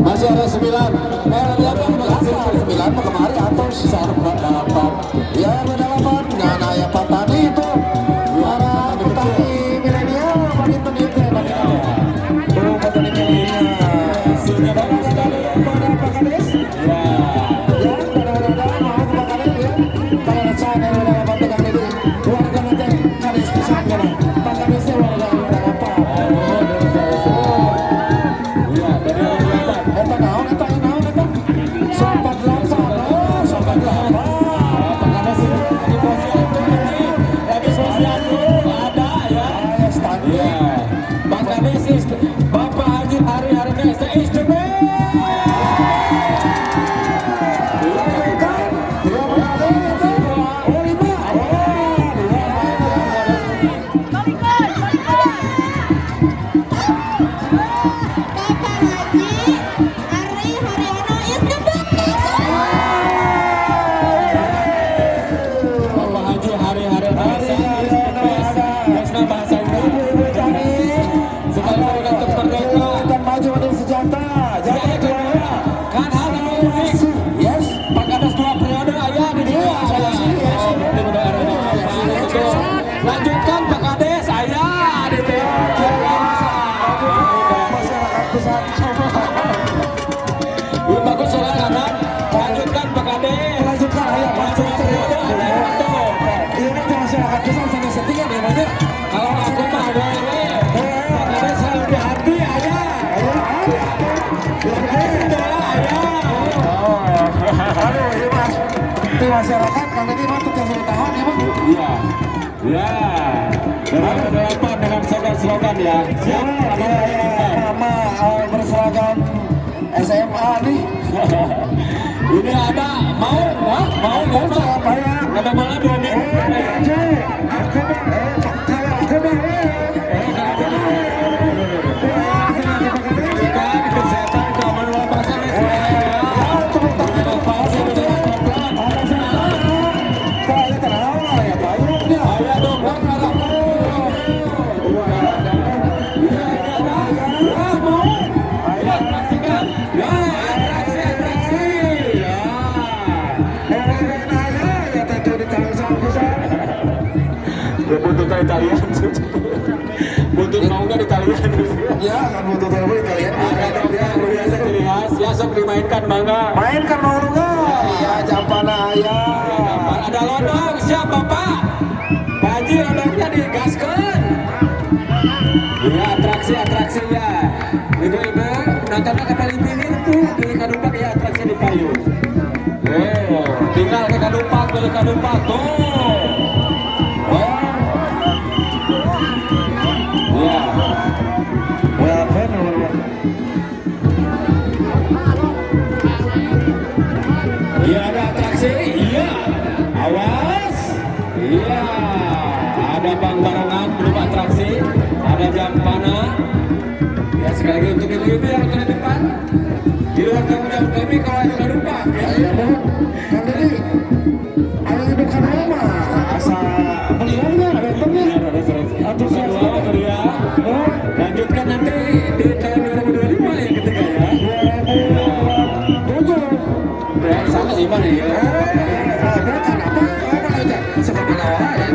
Masih ada 9. Mau kemari atau sisa 8. Ya berdalapan. Nah ya Pak Tani itu para petani milenial makin meningkat. Tuh petani milenial. Sudah pada Pak Kades. Ya. Ya kadang-kadang mau ke Pak Kades ya. Kalau rencana dari berdalapan tekan ini warga nanti Kades pisan kan. Pak Kadesnya warga berdalapan. Bapak Haji hari-harinya istimewa. Lanjutkan Pak Kades, saya di belum bagus soalnya kanan. Lanjutkan Pak Kades. Lanjutkan ayo ini masyarakat besar sana settingan ya banyak. Kalau aku mah Pak Kades selalu di hati ayah. Aduh ini mas di masyarakat kan tadi mah tuh yang tahun ya bang. Iya. Ya, dengan slogan ya. Siap, nama berseragam SMA nih. Ini ada mau apa ya? Ada malah 2 minggu. Buntut Italian, buntut mau nggak Italian? Ya kan buntut apa Italian? Ya biasa ciri khas, ya sok dimainkan bangga. Mainkan mau nggak? Ya jampana ya. Ada lodong, siap Bapak. Haji lodongnya digaskan. Ya atraksinya. Itu nontonnya ke paling itu di Kadumpak ya atraksi di payung. Tinggal ke Kadumpak, pilih Kadumpak tuh. Iya ada atraksi, iya. Awas, iya. Ada bang barongan belum atraksi, ada jam panah. Ya sekali lagi untuk ibu-ibu yang akan di depan. Di luar tanggung jawab kami kalau ada lupa. Ya kan tadi ada di depan rumah. Asal beliaunya ada temennya. Atau kedua ya. Lanjutkan nanti di tahun 2025 yang ketiga ya. 2027. Ya sama sih mana ya. Bukan apa aja. Seperti nawa ya.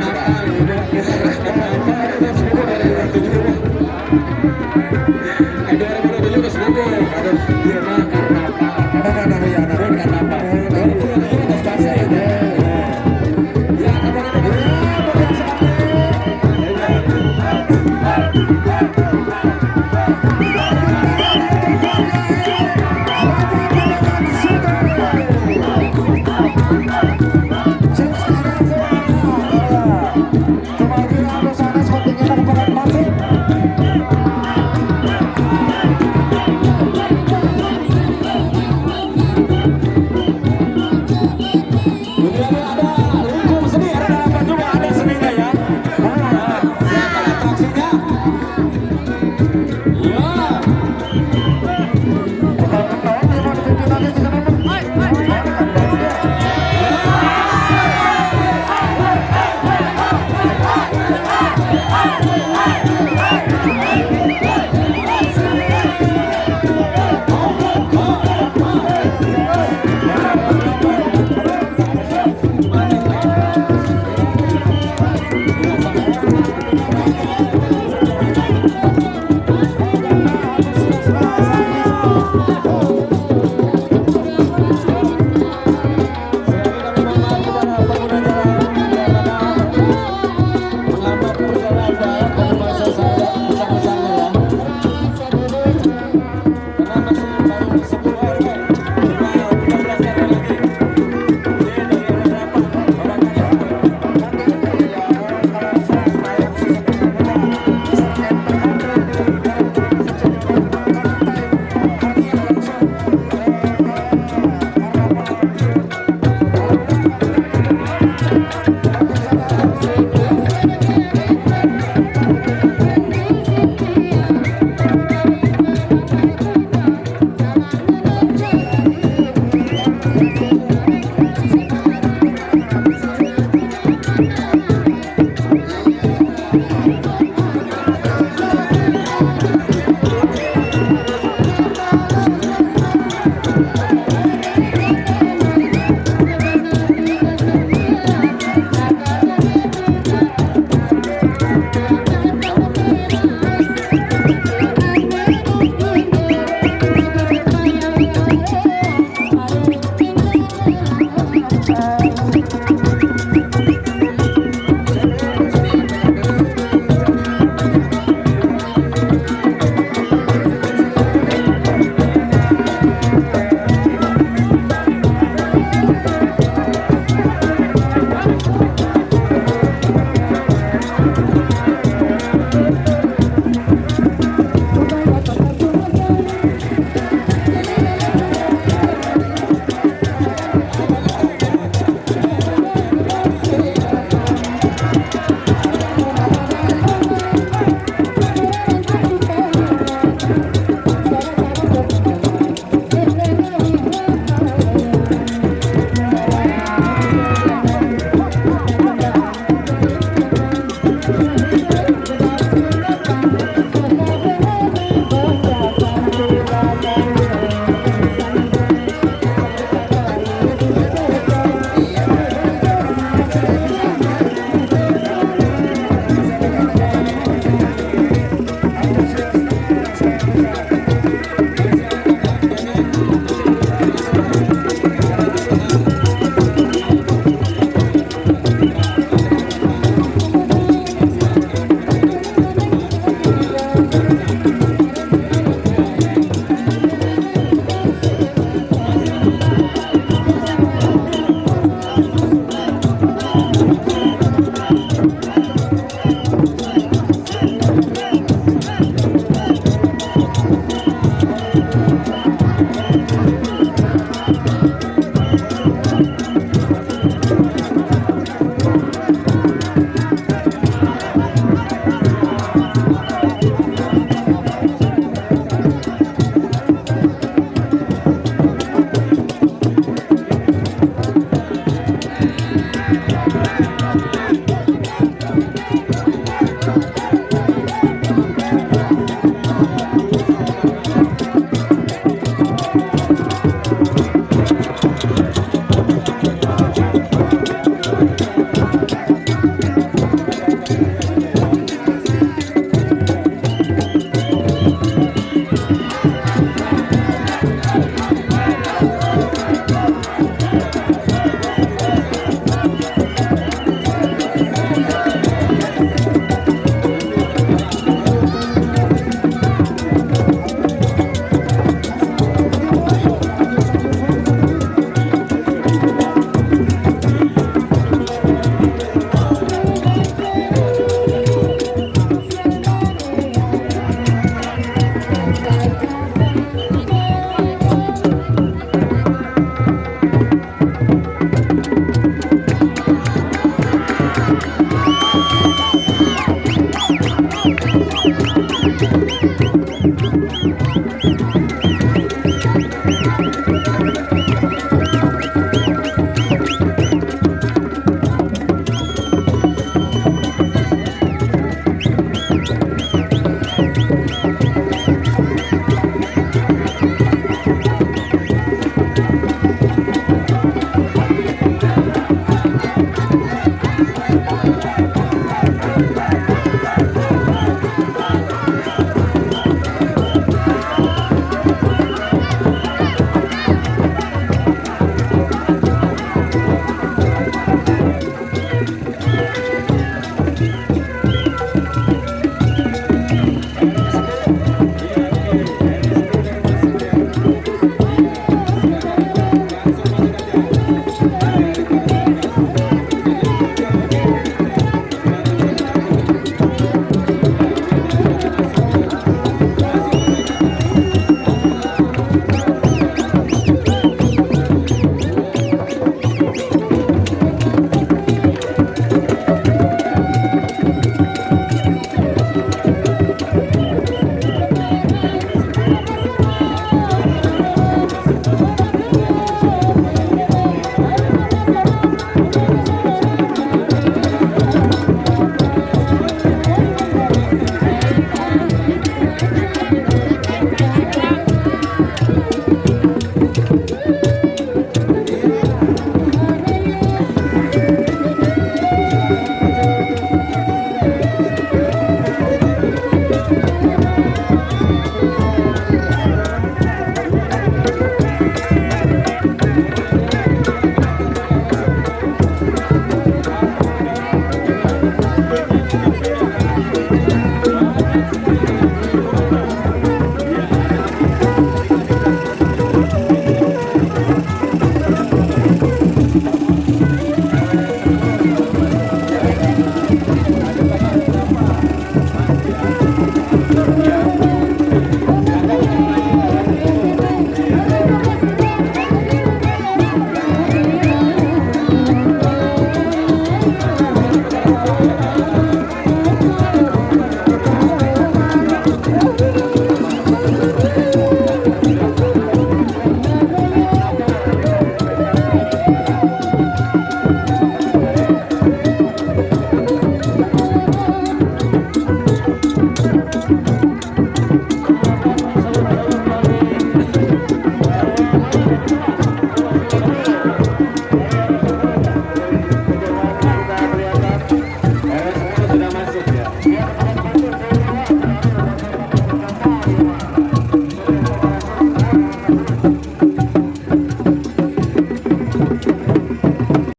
Thank you.